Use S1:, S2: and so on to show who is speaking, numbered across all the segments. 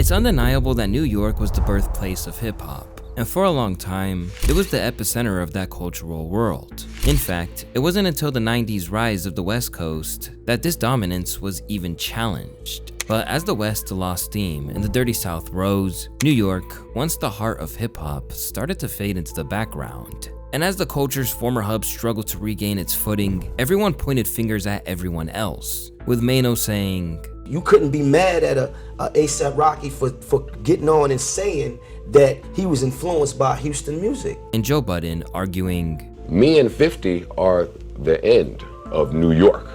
S1: It's undeniable that New York was the birthplace of hip-hop. And for a long time, it was the epicenter of that cultural world. In fact, it wasn't until the 90s rise of the West Coast that this dominance was even challenged. But as the West lost steam and the Dirty South rose, New York, once the heart of hip-hop, started to fade into the background. And as the culture's former hub struggled to regain its footing, everyone pointed fingers at everyone else, with Mano saying,
S2: "You couldn't be mad at a ASAP Rocky for getting on and saying that he was influenced by Houston music."
S1: And Joe Budden arguing,
S3: "Me and 50 are the end of New York.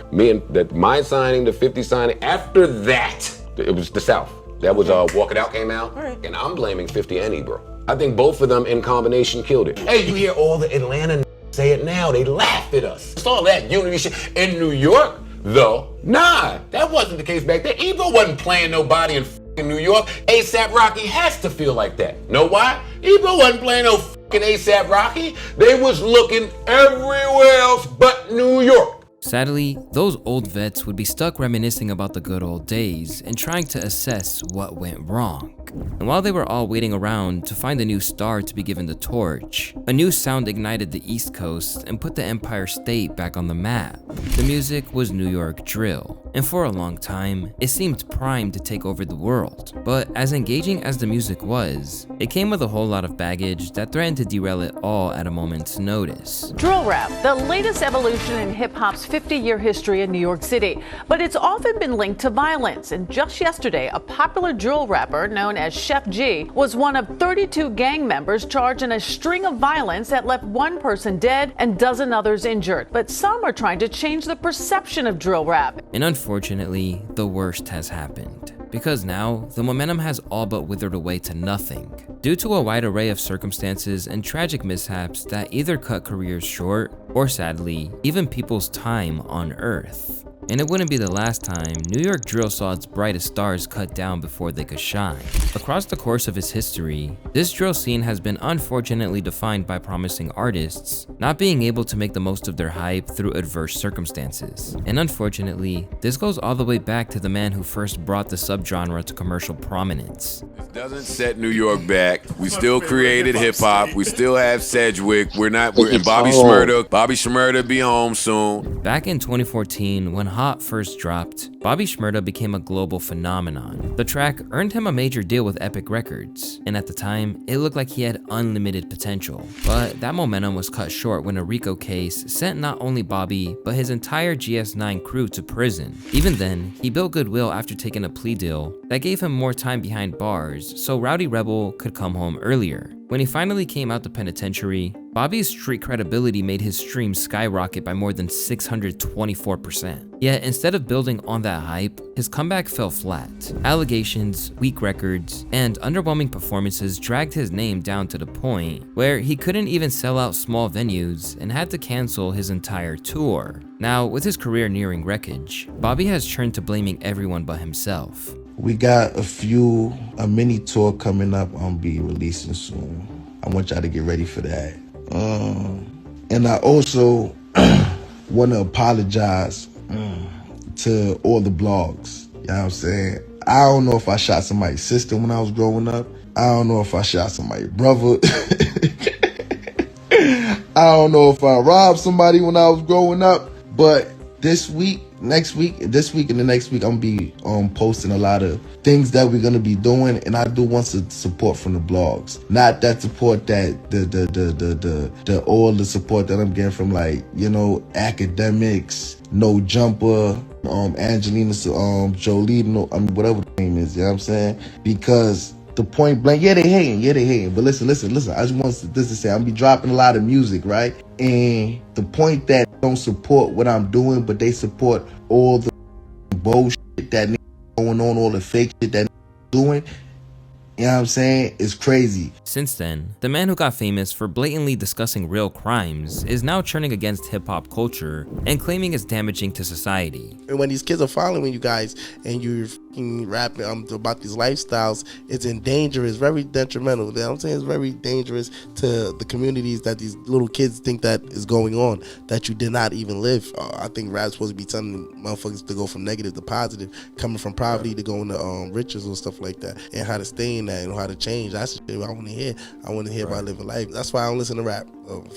S3: My signing, the 50 signing, after that, it was the South. That was Walk It Out came out, right. And I'm blaming 50 and Ebro. I think both of them in combination killed it. Hey, you hear all the Atlanta say it now, they laugh at us. It's all that unity shit. In New York, though, nah, that wasn't the case back then. Ebro wasn't playing nobody in New York. ASAP Rocky has to feel like that. Know why? Ebro wasn't playing no ASAP Rocky. They was looking everywhere else but New York."
S1: Sadly, those old vets would be stuck reminiscing about the good old days and trying to assess what went wrong. And while they were all waiting around to find a new star to be given the torch, a new sound ignited the East Coast and put the Empire State back on the map. The music was New York drill, and for a long time, it seemed primed to take over the world. But as engaging as the music was, it came with a whole lot of baggage that threatened to derail it all at a moment's notice.
S4: Drill rap, the latest evolution in hip-hop's 50-year history in New York City, but it's often been linked to violence. And just yesterday, a popular drill rapper known as Chef G was one of 32 gang members charged in a string of violence that left one person dead and dozen others injured. But some are trying to change the perception of drill rap.
S1: And unfortunately, the worst has happened. Because now, the momentum has all but withered away to nothing, due to a wide array of circumstances and tragic mishaps that either cut careers short, or sadly, even people's time on Earth. And it wouldn't be the last time New York drill saw its brightest stars cut down before they could shine. Across the course of its history, this drill scene has been unfortunately defined by promising artists not being able to make the most of their hype through adverse circumstances. And unfortunately, this goes all the way back to the man who first brought the subgenre to commercial prominence.
S5: It doesn't set New York back. We still created hip hop. We still have Sedgwick. We're in Bobby Shmurda. Bobby Shmurda be home soon.
S1: Back in 2014, when Hot first dropped, Bobby Shmurda became a global phenomenon. The track earned him a major deal with Epic Records, and at the time, it looked like he had unlimited potential. But that momentum was cut short when a RICO case sent not only Bobby, but his entire GS9 crew to prison. Even then, he built goodwill after taking a plea deal that gave him more time behind bars, so Rowdy Rebel could come home earlier. When he finally came out the penitentiary, Bobby's street credibility made his streams skyrocket by more than 624%. Yet instead of building on that hype, his comeback fell flat. Allegations, weak records, and underwhelming performances dragged his name down to the point where he couldn't even sell out small venues and had to cancel his entire tour. Now, with his career nearing wreckage, Bobby has turned to blaming everyone but himself.
S6: We got a mini tour coming up. I'll be releasing soon. I want y'all to get ready for that. And I also want to apologize to all the blogs. You know what I'm saying? I don't know if I shot somebody's sister when I was growing up. I don't know if I shot somebody's brother. I don't know if I robbed somebody when I was growing up. But this week and the next week, I'm gonna be posting a lot of things that we're gonna be doing, and I do want some support from the blogs. Not that support that the all the support that I'm getting from, like, you know, academics, No Jumper, Angelina Jolie, whatever the name is. You know what I'm saying? Because the point blank, yeah, they hating. But listen. I just want this to say, I'm be dropping a lot of music, right? And the point that don't support what I'm doing, but they support all the bullshit that going on, all the fake shit that doing. You know what I'm saying? It's crazy.
S1: Since then, the man who got famous for blatantly discussing real crimes is now turning against hip-hop culture and claiming it's damaging to society.
S7: And when these kids are following you guys and you're
S6: talking, rapping about these lifestyles is dangerous, very detrimental. You know what I'm saying? It's very dangerous to the communities that these little kids think that is going on, that you did not even live. I think rap's supposed to be telling motherfuckers to go from negative to positive, coming from poverty to going to riches or stuff like that, and how to stay in that and how to change. That's what I want to hear. I want to hear about living life. That's why I don't listen to rap.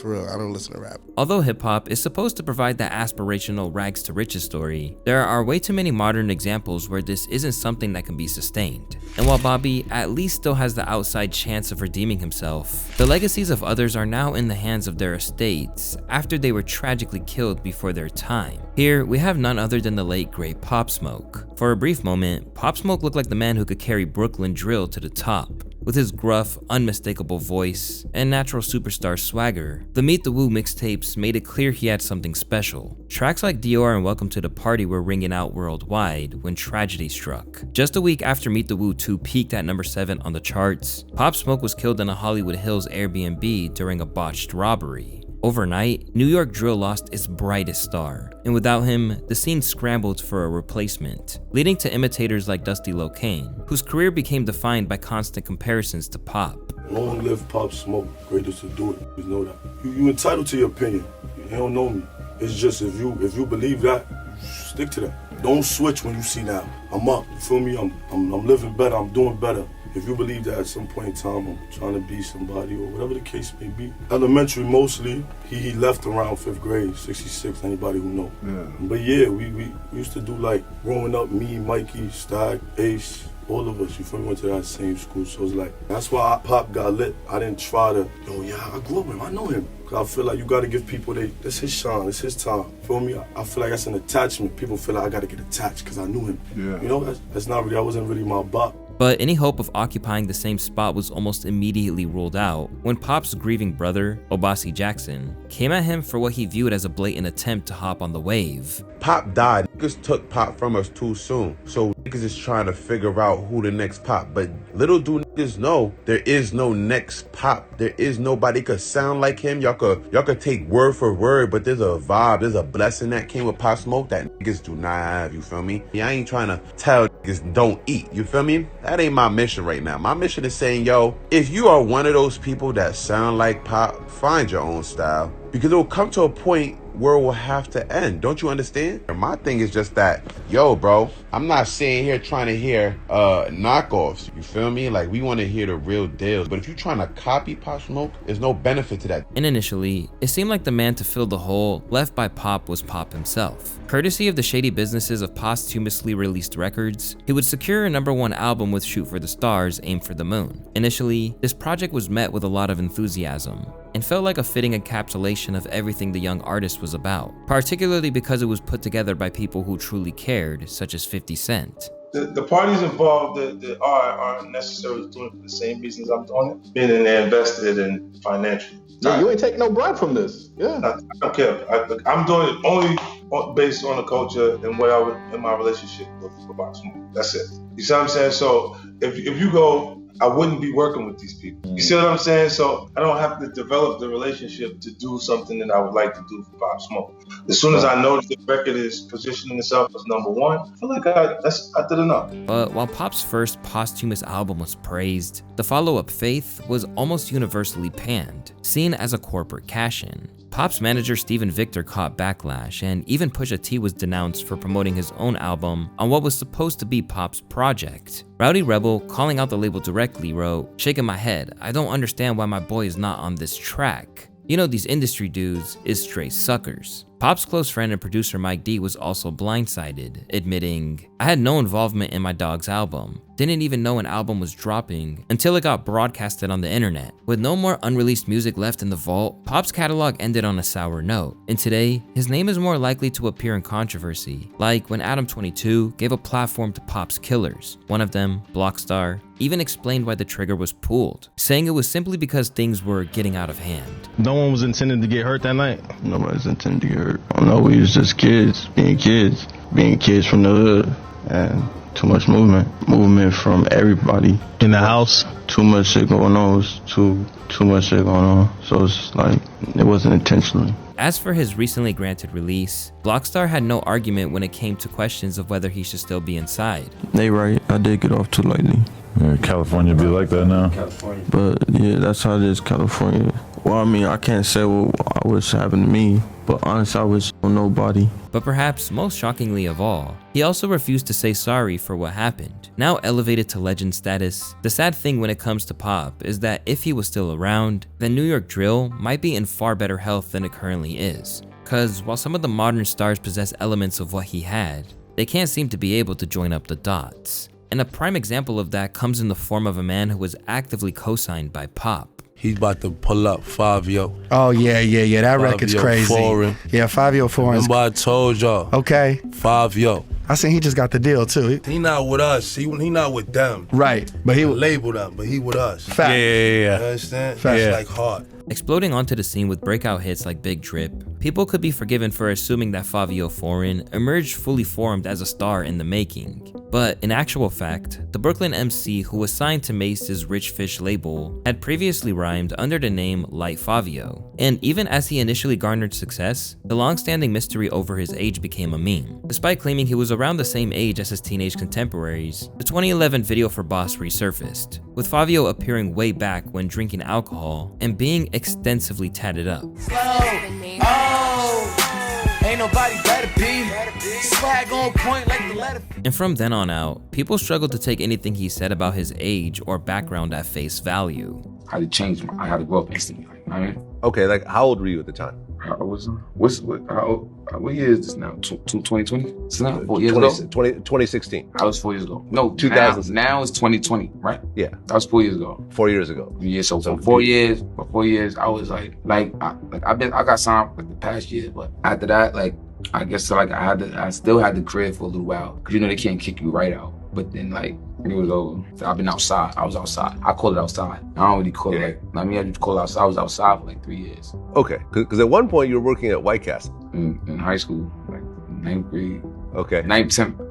S6: For real, I don't listen to rap.
S1: Although hip-hop is supposed to provide that aspirational rags to riches story, there are way too many modern examples where this isn't something that can be sustained. And while Bobby at least still has the outside chance of redeeming himself, the legacies of others are now in the hands of their estates after they were tragically killed before their time. Here, we have none other than the late great Pop Smoke. For a brief moment, Pop Smoke looked like the man who could carry Brooklyn drill to the top. With his gruff, unmistakable voice and natural superstar swagger, the Meet the Woo mixtapes made it clear he had something special. Tracks like Dior and Welcome to the Party were ringing out worldwide when tragedy struck. Just a week after Meet the Woo 2 peaked at number 7 on the charts, Pop Smoke was killed in a Hollywood Hills Airbnb during a botched robbery. Overnight, New York drill lost its brightest star, and without him, the scene scrambled for a replacement, leading to imitators like Dusty Locane, whose career became defined by constant comparisons to Pop.
S7: Long live Pop Smoke, greatest to do it. You know that. You entitled to your opinion. You don't know me. It's just if you believe that, stick to that. Don't switch when you see now. I'm up. You feel me? I'm living better. I'm doing better. If you believe that at some point in time I'm trying to be somebody or whatever the case may be. Elementary mostly, he left around 5th grade, 66, anybody who know. Yeah. But yeah, we used to do like growing up, me, Mikey, Stag, Ace, all of us, you feel me, went to that same school. So it's like, that's why Pop got lit. I didn't try to, I grew up with him, I know him. Cause I feel like you gotta give people, this his shine, it's his time. Feel me? I feel like that's an attachment. People feel like I gotta get attached cause I knew him. Yeah. You know, that's not really, that wasn't really my bop.
S1: But any hope of occupying the same spot was almost immediately ruled out when Pop's grieving brother, Obasi Jackson, came at him for what he viewed as a blatant attempt to hop on the wave.
S8: Pop died. Niggas took Pop from us too soon. So niggas is trying to figure out who the next Pop. But little do niggas know, there is no next Pop. There is nobody could sound like him. Y'all could take word for word, but there's a vibe, there's a blessing that came with Pop Smoke that niggas do not have, you feel me? I ain't trying to tell niggas don't eat, you feel me? That ain't my mission right now. My mission is saying, yo, if you are one of those people that sound like Pop, find your own style. Because it will come to a point where it will have to end. Don't you understand? My thing is just that, yo, bro, I'm not sitting here trying to hear knockoffs. You feel me? Like, we want to hear the real deals. But if you're trying to copy Pop Smoke, there's no benefit to that.
S1: And initially, it seemed like the man to fill the hole left by Pop was Pop himself. Courtesy of the shady businesses of posthumously released records, he would secure a #1 album with Shoot for the Stars, Aim for the Moon. Initially, this project was met with a lot of enthusiasm and felt like a fitting encapsulation of everything the young artist was about, particularly because it was put together by people who truly cared, such as 50 Cent.
S9: The parties involved that aren't necessarily doing it for the same reasons I'm doing it, being invested in financially.
S10: Yeah, you ain't taking no bread from this. Yeah,
S9: I don't care. I'm doing it only based on the culture and what I would in my relationship with Pop Smoke. That's it. You see what I'm saying? So if you go, I wouldn't be working with these people. You see what I'm saying? So I don't have to develop the relationship to do something that I would like to do for Pop Smoke. As soon as I know that the record is positioning itself as #1, I feel like I did enough.
S1: But while Pop's first posthumous album was praised, the follow-up Faith was almost universally panned, seen as a corporate cash-in. Pop's manager Steven Victor caught backlash, and even Pusha T was denounced for promoting his own album on what was supposed to be Pop's project. Rowdy Rebel, calling out the label directly, wrote, "Shaking my head, I don't understand why my boy is not on this track. You know these industry dudes is straight suckers." Pop's close friend and producer Mike D was also blindsided, admitting, "I had no involvement in my dog's album. Didn't even know an album was dropping until it got broadcasted on the internet." With no more unreleased music left in the vault, Pop's catalog ended on a sour note, and today, his name is more likely to appear in controversy, like when Adam 22 gave a platform to Pop's killers. One of them, Blockstar, even explained why the trigger was pulled, saying it was simply because things were getting out of hand.
S11: No one was intending to get hurt that night. Nobody's intending to get hurt. I don't know, we was just kids being kids from the hood, and Too much movement from everybody in the house. Too much shit going on. It was too much shit going on. So it's like it wasn't intentional.
S1: As for his recently granted release, Blockstar had no argument when it came to questions of whether he should still be inside.
S11: They right, I did get off too lightly.
S12: Yeah, California be like that now.
S11: But yeah, that's how it is, California. Well, I mean, I can't say what I wish happened to me, but honestly, I wish on nobody.
S1: But perhaps most shockingly of all, he also refused to say sorry for what happened. Now elevated to legend status, the sad thing when it comes to Pop is that if he was still around, then New York drill might be in far better health than it currently is. Cause while some of the modern stars possess elements of what he had, they can't seem to be able to join up the dots. And a prime example of that comes in the form of a man who was actively co-signed by Pop.
S13: He's about to pull up Fabio.
S14: Oh, yeah. That record's crazy.
S13: Foreign.
S14: Yeah, Fabio Foreign.
S13: Remember I told y'all.
S14: Okay.
S13: Fabio.
S14: I seen he just got the deal, too.
S13: He not with us. He not with them.
S14: Right. But he
S13: labeled them, but he with us.
S14: Fact.
S13: Yeah. You understand?
S14: Fact.
S13: It's like hard.
S1: Exploding onto the scene with breakout hits like Big Drip, people could be forgiven for assuming that Fabio Foreign emerged fully formed as a star in the making. But in actual fact, the Brooklyn MC who was signed to Mace's Rich Fish label had previously rhymed under the name Light Fabio. And even as he initially garnered success, the long-standing mystery over his age became a meme. Despite claiming he was around the same age as his teenage contemporaries, the 2011 video for Boss resurfaced, with Fabio appearing way back when drinking alcohol and being extensively tatted up.
S15: Ain't nobody better be. Swag on point like the letter.
S1: And from then on out, people struggled to take anything he said about his age or background at face value.
S16: I had to change, I had to grow up instantly. I mean,
S17: okay, like how old were you at the time?
S16: I was, what year is this now? 2020? It's not 4 years ago?
S17: 2016.
S16: I was 4 years ago. No,
S17: 2000.
S16: Now it's 2020, right?
S17: Yeah.
S16: That was 4 years ago.
S17: 4 years ago.
S16: Yeah, so for 4 years, I was I got signed like the past year, but after that, like, I guess like I still had the crib for a little while, cause you know they can't kick you right out. But then like, it was over. So I've been outside. I was outside. I call it outside. I don't really call it like, I mean, I just call it outside. I was outside for like 3 years.
S17: Okay, because at one point you were working at White Castle.
S16: In high school, like 9th grade.
S17: Okay.
S16: 9th, 10th,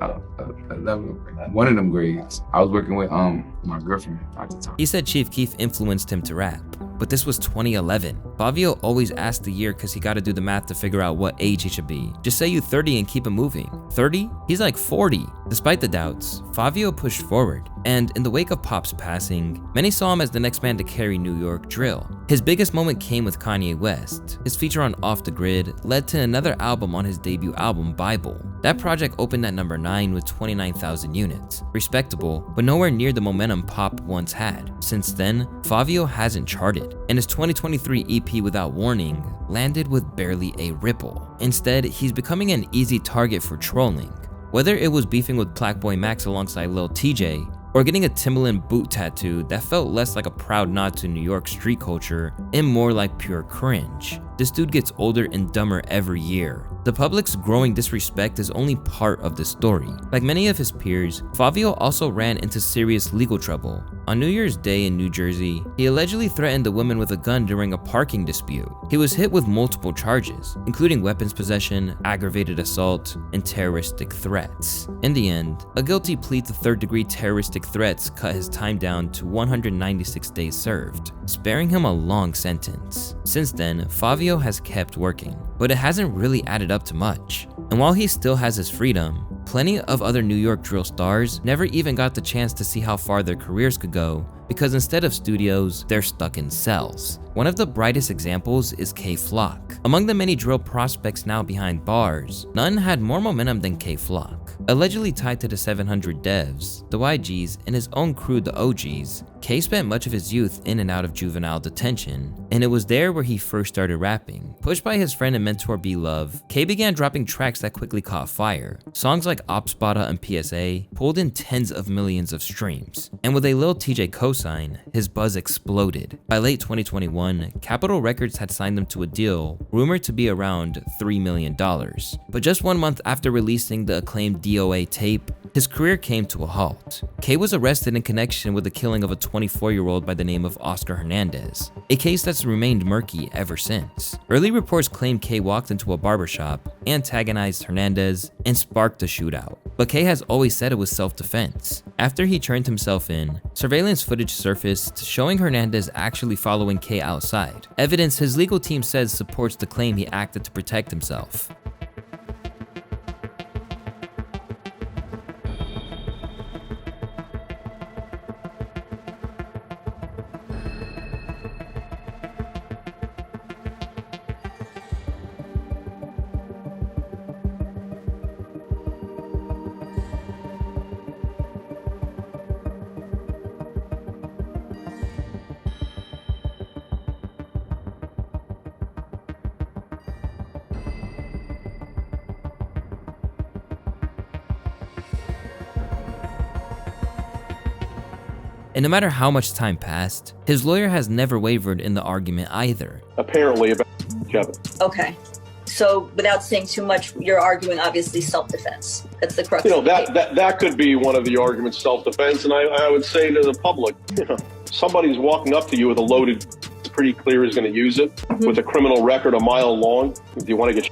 S16: 11th, one of them grades. I was working with my girlfriend at the time.
S1: He said Chief Keef influenced him to rap, but this was 2011. Fabio always asked the year because he got to do the math to figure out what age he should be. Just say you 30 and keep it moving. 30? He's like 40. Despite the doubts, Fabio pushed forward, and in the wake of Pop's passing, many saw him as the next man to carry New York drill. His biggest moment came with Kanye West. His feature on Off the Grid led to another album on his debut album, Bible. That project opened at number 9 with 29,000 units. Respectable, but nowhere near the momentum Pop once had. Since then, Fabio hasn't charted, and his 2023 EP Without Warning landed with barely a ripple. Instead, he's becoming an easy target for trolling. Whether it was beefing with Blackboy Max alongside Lil TJ, or getting a Timberland boot tattoo that felt less like a proud nod to New York street culture and more like pure cringe. This dude gets older and dumber every year. The public's growing disrespect is only part of the story. Like many of his peers, Fabio also ran into serious legal trouble. On New Year's Day in New Jersey, he allegedly threatened a woman with a gun during a parking dispute. He was hit with multiple charges, including weapons possession, aggravated assault, and terroristic threats. In the end, a guilty plea to third-degree terroristic threats cut his time down to 196 days served, sparing him a long sentence. Since then, Fabio has kept working, but it hasn't really added up to much. And while he still has his freedom, plenty of other New York drill stars never even got the chance to see how far their careers could go because instead of studios, they're stuck in cells. One of the brightest examples is K-Flock. Among the many drill prospects now behind bars, none had more momentum than K-Flock. Allegedly tied to the 700 devs, the YGs, and his own crew, the OGs, K spent much of his youth in and out of juvenile detention, and it was there where he first started rapping. Pushed by his friend and mentor B-Love, K began dropping tracks that quickly caught fire. Songs like Opspada and PSA pulled in tens of millions of streams, and with a Lil TJ cosign, his buzz exploded. By late 2021, Capitol Records had signed them to a deal rumored to be around $3 million. But just 1 month after releasing the acclaimed DOA tape, his career came to a halt. K was arrested in connection with the killing of a 24-year-old by the name of Oscar Hernandez, a case that's remained murky ever since. Early reports claim K walked into a barbershop, antagonized Hernandez, and sparked a shootout. But K has always said it was self-defense. After he turned himself in, surveillance footage surfaced showing Hernandez actually following K outside, evidence his legal team says supports the claim he acted to protect himself. And no matter how much time passed, his lawyer has never wavered in the argument either.
S18: Apparently about Kevin.
S19: Okay. So without saying too much, you're arguing obviously self-defense. That's the crux.
S18: That could be one of the arguments, self-defense. And I would say to the public, somebody's walking up to you with a loaded, it's pretty clear he's going to use it, with a criminal record a mile long. Do you want to get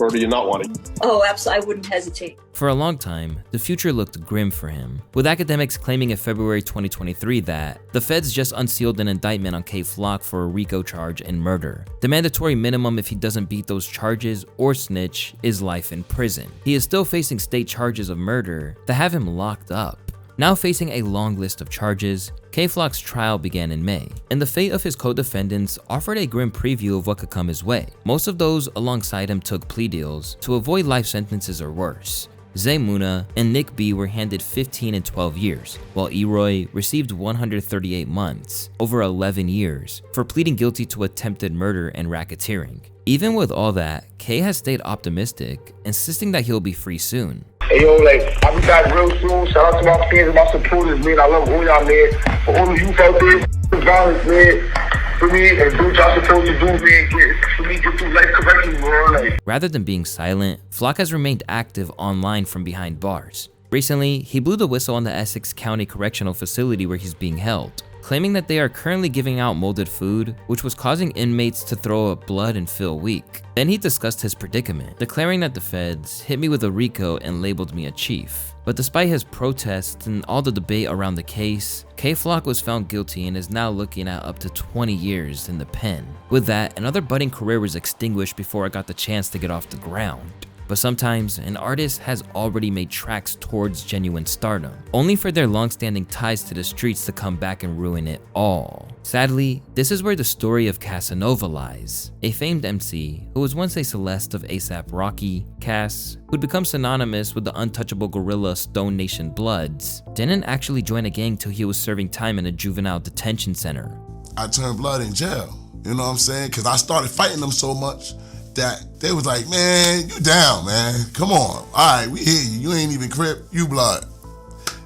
S18: or do you not want to?
S19: Oh, absolutely. I wouldn't hesitate.
S1: For a long time, the future looked grim for him, with academics claiming in February 2023 that the feds just unsealed an indictment on K Flock for a RICO charge and murder. The mandatory minimum if he doesn't beat those charges or snitch is life in prison. He is still facing state charges of murder that have him locked up. Now facing a long list of charges, K Flock's trial began in May, and the fate of his co-defendants offered a grim preview of what could come his way. Most of those alongside him took plea deals to avoid life sentences or worse. Zay Muna and Nick B were handed 15 and 12 years, while Eroy received 138 months, over 11 years, for pleading guilty to attempted murder and racketeering. Even with all that, K has stayed optimistic, insisting that he'll be free soon.
S20: Hey yo, I'll be back real soon. Shout out to my fans and my supporters, man. I love all y'all, man. For all of you out there, violence, man. For me, and do what y'all supposed to do, man. For me, get through life correctly, man.
S1: Rather than being silent, Flock has remained active online from behind bars. Recently, he blew the whistle on the Essex County Correctional Facility where he's being held, claiming that they are currently giving out molded food, which was causing inmates to throw up blood and feel weak. Then he discussed his predicament, declaring that the feds hit me with a RICO and labeled me a chief. But despite his protests and all the debate around the case, K Flock was found guilty and is now looking at up to 20 years in the pen. With that, another budding career was extinguished before I got the chance to get off the ground. But sometimes, an artist has already made tracks towards genuine stardom, only for their long-standing ties to the streets to come back and ruin it all. Sadly, this is where the story of Casanova lies, a famed MC who was once a Celeste of A$AP Rocky, Cass, who'd become synonymous with the untouchable gorilla Stone Nation Bloods, didn't actually join a gang till he was serving time in a juvenile detention center.
S6: I turned blood in jail, you know what I'm saying? Because I started fighting them so much that they was like, man, you down, man. Come on. All right, we hear you. You ain't even Crip, you blood.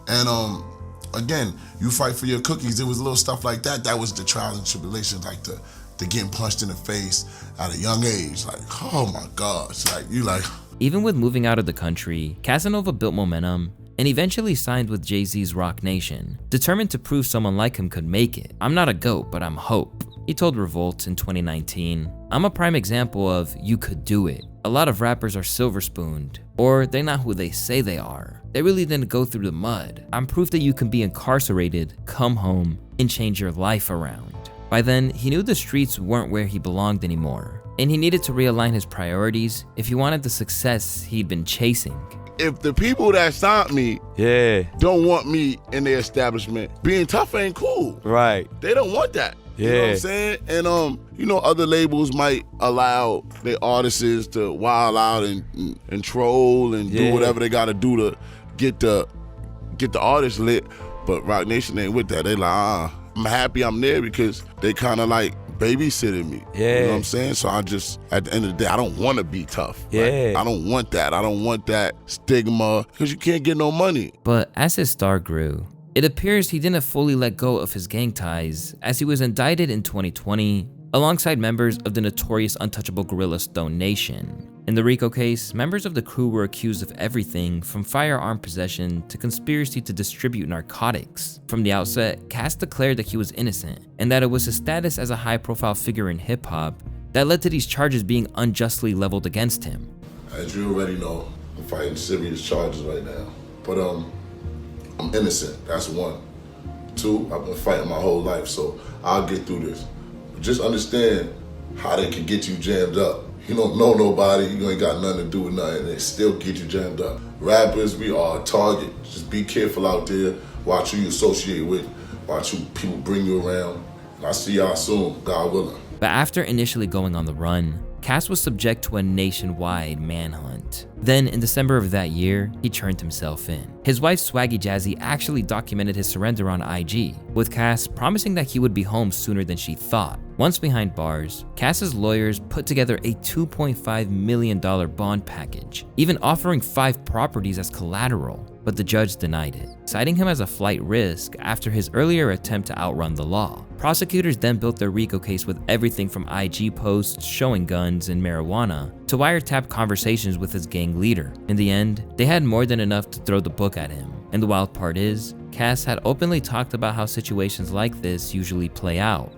S6: And again, you fight for your cookies. There was little stuff like that. That was the trials and tribulations, like the getting punched in the face at a young age. Like, oh my gosh. Like, you like.
S1: Even with moving out of the country, Casanova built momentum and eventually signed with Jay-Z's Rock Nation, determined to prove someone like him could make it. I'm not a GOAT, but I'm hope. He told Revolt in 2019, I'm a prime example of you could do it. A lot of rappers are silver spooned, or they're not who they say they are. They really didn't go through the mud. I'm proof that you can be incarcerated, come home, and change your life around. By then, he knew the streets weren't where he belonged anymore, and he needed to realign his priorities if he wanted the success he'd been chasing.
S6: If the people that signed me don't want me in their establishment, being tough ain't cool.
S13: Right.
S6: They don't want that. You know what I'm saying? And other labels might allow their artists to wild out and troll and do whatever they gotta do to get the artist lit. But Rock Nation ain't with that. They like, I'm happy I'm there because they kinda like babysitting me. You know what I'm saying? So I just, at the end of the day, I don't wanna be tough. Like, I don't want that. I don't want that stigma because you can't get no money.
S1: But as his star grew, it appears he didn't fully let go of his gang ties as he was indicted in 2020 alongside members of the notorious untouchable gorilla Stone Nation. In the RICO case, members of the crew were accused of everything from firearm possession to conspiracy to distribute narcotics. From the outset, Cass declared that he was innocent and that it was his status as a high-profile figure in hip-hop that led to these charges being unjustly leveled against him.
S6: As you already know, I'm fighting serious charges right now. But I'm innocent, that's one. Two, I've been fighting my whole life, so I'll get through this. But just understand how they can get you jammed up. You don't know nobody, you ain't got nothing to do with nothing, and they still get you jammed up. Rappers, we are a target. Just be careful out there, watch who you associate with, watch who people bring you around. And I'll see y'all soon, God willing.
S1: But after initially going on the run, Cass was subject to a nationwide manhunt. Then, in December of that year, he turned himself in. His wife Swaggy Jazzy actually documented his surrender on IG, with Cass promising that he would be home sooner than she thought. Once behind bars, Cass's lawyers put together a $2.5 million bond package, even offering 5 properties as collateral, but the judge denied it, citing him as a flight risk after his earlier attempt to outrun the law. Prosecutors then built their RICO case with everything from IG posts showing guns and marijuana to wiretap conversations with his gang leader. In the end, they had more than enough to throw the book at him. And the wild part is, Cass had openly talked about how situations like this usually play out.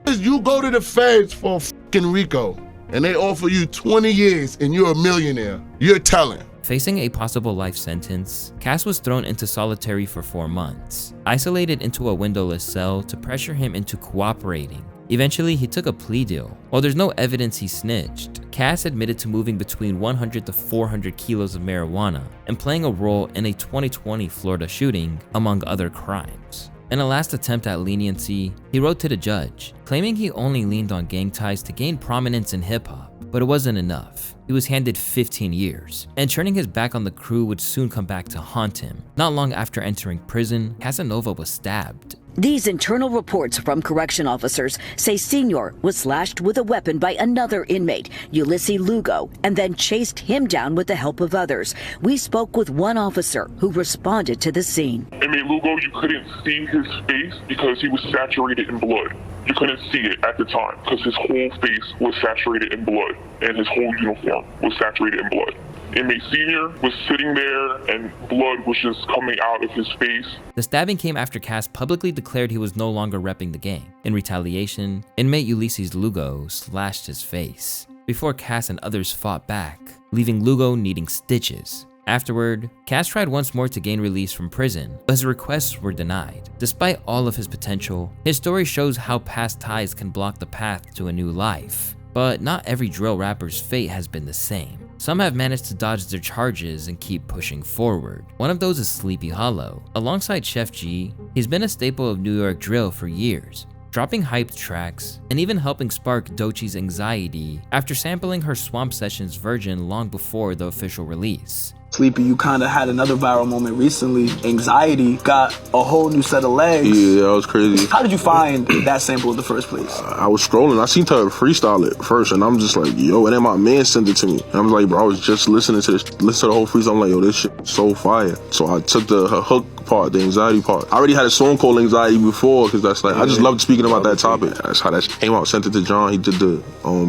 S6: You go to the feds for fucking RICO, and they offer you 20 years and you're a millionaire. You're telling.
S1: Facing a possible life sentence, Cass was thrown into solitary for 4 months, isolated into a windowless cell to pressure him into cooperating. Eventually, he took a plea deal. While there's no evidence he snitched, Cass admitted to moving between 100 to 400 kilos of marijuana and playing a role in a 2020 Florida shooting, among other crimes. In a last attempt at leniency, he wrote to the judge, claiming he only leaned on gang ties to gain prominence in hip-hop, but it wasn't enough. He was handed 15 years, and turning his back on the crew would soon come back to haunt him. Not long after entering prison, Casanova was stabbed.
S21: These internal reports from correction officers say Senior was slashed with a weapon by another inmate, Ulysses Lugo, and then chased him down with the help of others. We spoke with one officer who responded to the scene.
S22: Inmate Lugo, you couldn't see his face because he was saturated in blood. You couldn't see it at the time because his whole face was saturated in blood and his whole uniform was saturated in blood. Inmate Senior was sitting there and blood was just coming out of his face.
S1: The stabbing came after Cass publicly declared he was no longer repping the gang. In retaliation, inmate Ulysses Lugo slashed his face, before Cass and others fought back, leaving Lugo needing stitches. Afterward, Cass tried once more to gain release from prison, but his requests were denied. Despite all of his potential, his story shows how past ties can block the path to a new life. But not every drill rapper's fate has been the same. Some have managed to dodge their charges and keep pushing forward. One of those is Sleepy Hollow. Alongside Chef G, he's been a staple of New York drill for years, dropping hyped tracks and even helping spark Doechie's anxiety after sampling her Swamp Sessions Virgin long before the official release.
S23: Sleepy, you kind of had another viral moment recently. Anxiety got a whole new set of legs.
S24: Yeah, that was crazy.
S23: How did you find that sample in the first place?
S24: I was scrolling. I seen her freestyle it first, and I'm just like, yo, and then my man sent it to me. And I was like, bro, I was just listening to the whole freestyle. I'm like, yo, this shit is so fire. So I took her hook part, the anxiety part. I already had a song called Anxiety before, because that's like, I just loved speaking about that topic. That's how that came out. Sent it to John. He did the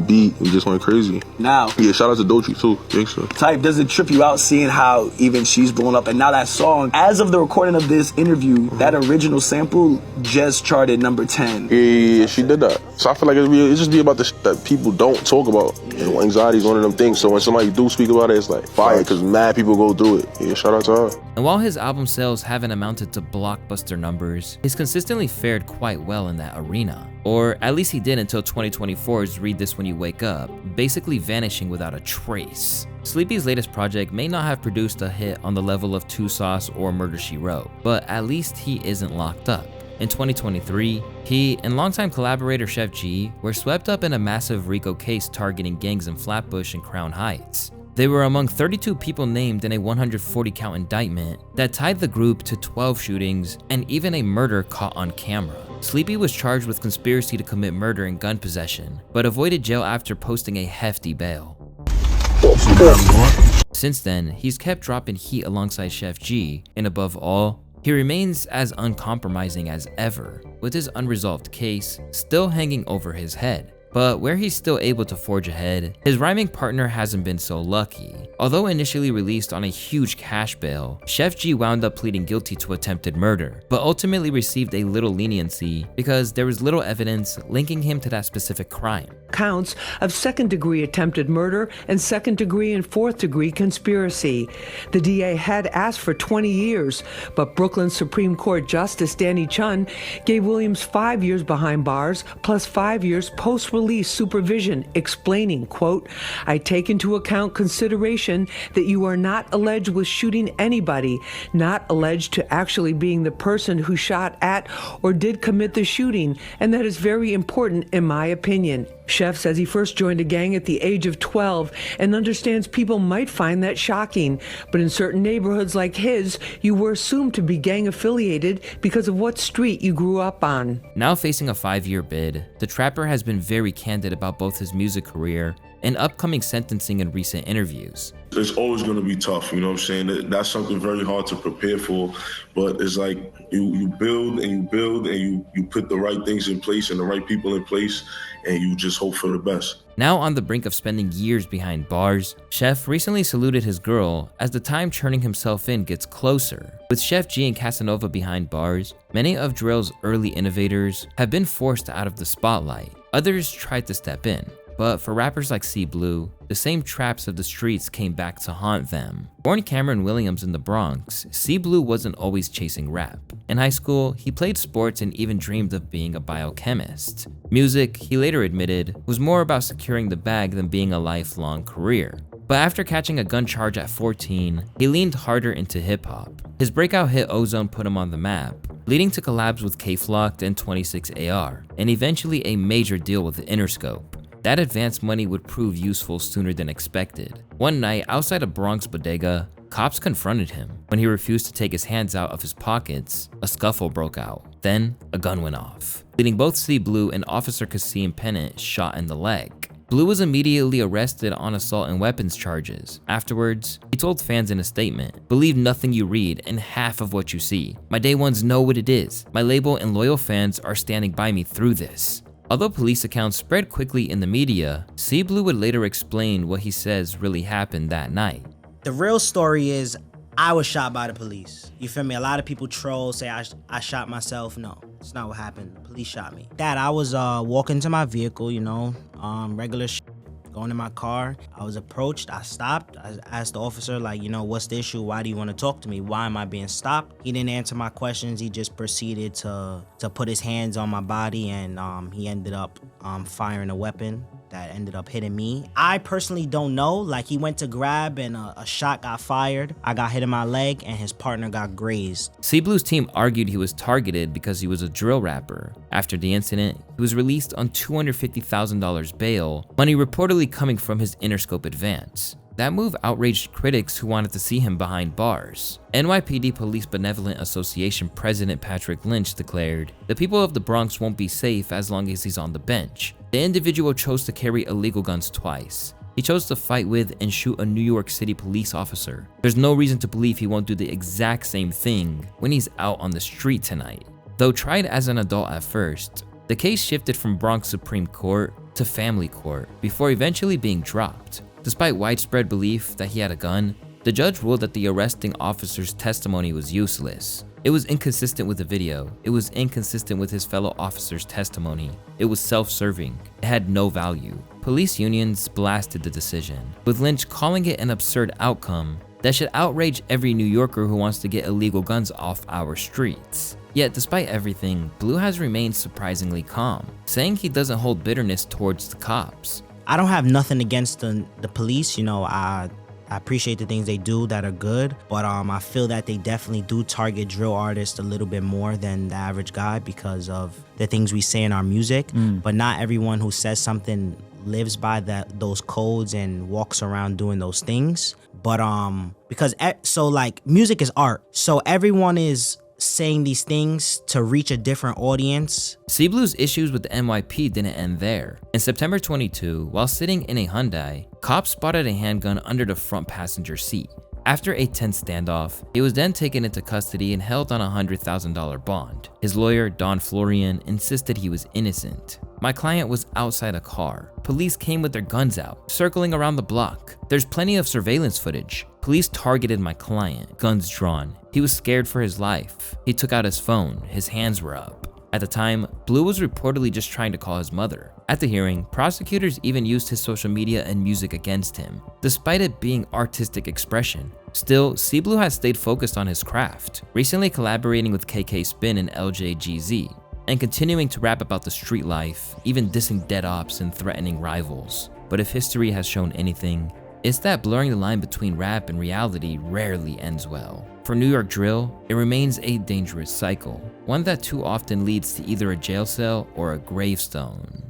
S24: beat. We just went crazy.
S23: Now,
S24: yeah, shout out to Doechie too. Gangsta.
S23: Type, does it trip you out seeing how even she's blown up, and now that song, as of the recording of this interview, that original sample just charted number 10.
S24: Yeah, she did that. So I feel like it just be about the shit that people don't talk about. You know, anxiety is one of them things. So when somebody do speak about it, it's like fire, because mad people go through it. Yeah, shout out to her.
S1: And while his album sales haven't amounted to blockbuster numbers, he's consistently fared quite well in that arena. Or at least he did until 2024's Read This When You Wake Up, basically vanishing without a trace. Sleepy's latest project may not have produced a hit on the level of Two Sauce or Murder, She Wrote, but at least he isn't locked up. In 2023, he and longtime collaborator Chef G were swept up in a massive RICO case targeting gangs in Flatbush and Crown Heights. They were among 32 people named in a 140-count indictment that tied the group to 12 shootings and even a murder caught on camera. Sleepy was charged with conspiracy to commit murder and gun possession, but avoided jail after posting a hefty bail. Since then, he's kept dropping heat alongside Chef G, and above all, he remains as uncompromising as ever, with his unresolved case still hanging over his head. But where he's still able to forge ahead, his rhyming partner hasn't been so lucky. Although initially released on a huge cash bail, Chef G wound up pleading guilty to attempted murder, but ultimately received a little leniency because there was little evidence linking him to that specific crime.
S2: Counts of second-degree attempted murder and second-degree and fourth-degree conspiracy. The DA had asked for 20 years, but Brooklyn Supreme Court Justice Danny Chun gave Williams 5 years behind bars plus 5 years post-release supervision, explaining, quote, "I take into account consideration that you are not alleged with shooting anybody, not alleged to actually being the person who shot at or did commit the shooting, and that is very important in my opinion." Chef says he first joined a gang at the age of 12 and understands people might find that shocking, but in certain neighborhoods like his, you were assumed to be gang affiliated because of what street you grew up on.
S1: Now facing a 5-year bid, the trapper has been very candid about both his music career and upcoming sentencing in recent interviews.
S3: It's always going to be tough, you know what I'm saying? That's something very hard to prepare for, but it's like you build and you build and you put the right things in place and the right people in place, and you just hope for the best.
S1: Now on the brink of spending years behind bars, Chef recently saluted his girl as the time turning himself in gets closer. With Chef G and Casanova behind bars, many of drill's early innovators have been forced out of the spotlight. Others tried to step in. But for rappers like C Blue, the same traps of the streets came back to haunt them. Born Cameron Williams in the Bronx, C Blue wasn't always chasing rap. In high school, he played sports and even dreamed of being a biochemist. Music, he later admitted, was more about securing the bag than being a lifelong career. But after catching a gun charge at 14, he leaned harder into hip-hop. His breakout hit Ozone put him on the map, leading to collabs with K-Flocked and 26AR, and eventually a major deal with Interscope. That advance money would prove useful sooner than expected. One night, outside a Bronx bodega, cops confronted him. When he refused to take his hands out of his pockets, a scuffle broke out. Then, a gun went off, leading both C Blue and Officer Kasim Pennant shot in the leg. Blue was immediately arrested on assault and weapons charges. Afterwards, he told fans in a statement, "Believe nothing you read and half of what you see. My day ones know what it is. My label and loyal fans are standing by me through this." Although police accounts spread quickly in the media, C Blue would later explain what he says really happened that night.
S4: The real story is I was shot by the police. You feel me? A lot of people troll, say I shot myself. No, it's not what happened. The police shot me. Dad, I was walking to my vehicle, regular going in my car. I was approached, I stopped. I asked the officer, what's the issue? Why do you want to talk to me? Why am I being stopped? He didn't answer my questions. He just proceeded to put his hands on my body, and he ended up firing a weapon that ended up hitting me. I personally don't know. He went to grab and a shot got fired. I got hit in my leg and his partner got grazed.
S1: C Blue's team argued he was targeted because he was a drill rapper. After the incident, he was released on $250,000 bail, money reportedly coming from his Interscope advance. That move outraged critics who wanted to see him behind bars. NYPD Police Benevolent Association President Patrick Lynch declared, "The people of the Bronx won't be safe as long as he's on the bench." The individual chose to carry illegal guns twice. He chose to fight with and shoot a New York City police officer. There's no reason to believe he won't do the exact same thing when he's out on the street tonight. Though tried as an adult at first, the case shifted from Bronx Supreme Court to family court before eventually being dropped. Despite widespread belief that he had a gun, the judge ruled that the arresting officer's testimony was useless. It was inconsistent with the video. It was inconsistent with his fellow officer's testimony. It was self-serving. It had no value. Police unions blasted the decision, with Lynch calling it an absurd outcome that should outrage every New Yorker who wants to get illegal guns off our streets. Yet despite everything, Blue has remained surprisingly calm, saying he doesn't hold bitterness towards the cops.
S4: I don't have nothing against the police. I appreciate the things they do that are good, but I feel that they definitely do target drill artists a little bit more than the average guy because of the things we say in our music. But not everyone who says something lives by those codes and walks around doing those things. But music is art, so everyone is saying these things to reach a different audience.
S1: C Blue's issues with the NYP didn't end there. In September 22, while sitting in a Hyundai, cops spotted a handgun under the front passenger seat. After a tense standoff, he was then taken into custody and held on a $100,000 bond. His lawyer, Don Florian, insisted he was innocent. My client was outside a car. Police came with their guns out, circling around the block. There's plenty of surveillance footage. Police targeted my client, guns drawn. He was scared for his life. He took out his phone. His hands were up. At the time, Blue was reportedly just trying to call his mother. At the hearing, prosecutors even used his social media and music against him, despite it being artistic expression. Still, C-Blue has stayed focused on his craft, recently collaborating with KK Spin and LJGZ, and continuing to rap about the street life, even dissing dead ops and threatening rivals. But if history has shown anything, it's that blurring the line between rap and reality rarely ends well. For New York drill, it remains a dangerous cycle, one that too often leads to either a jail cell or a gravestone.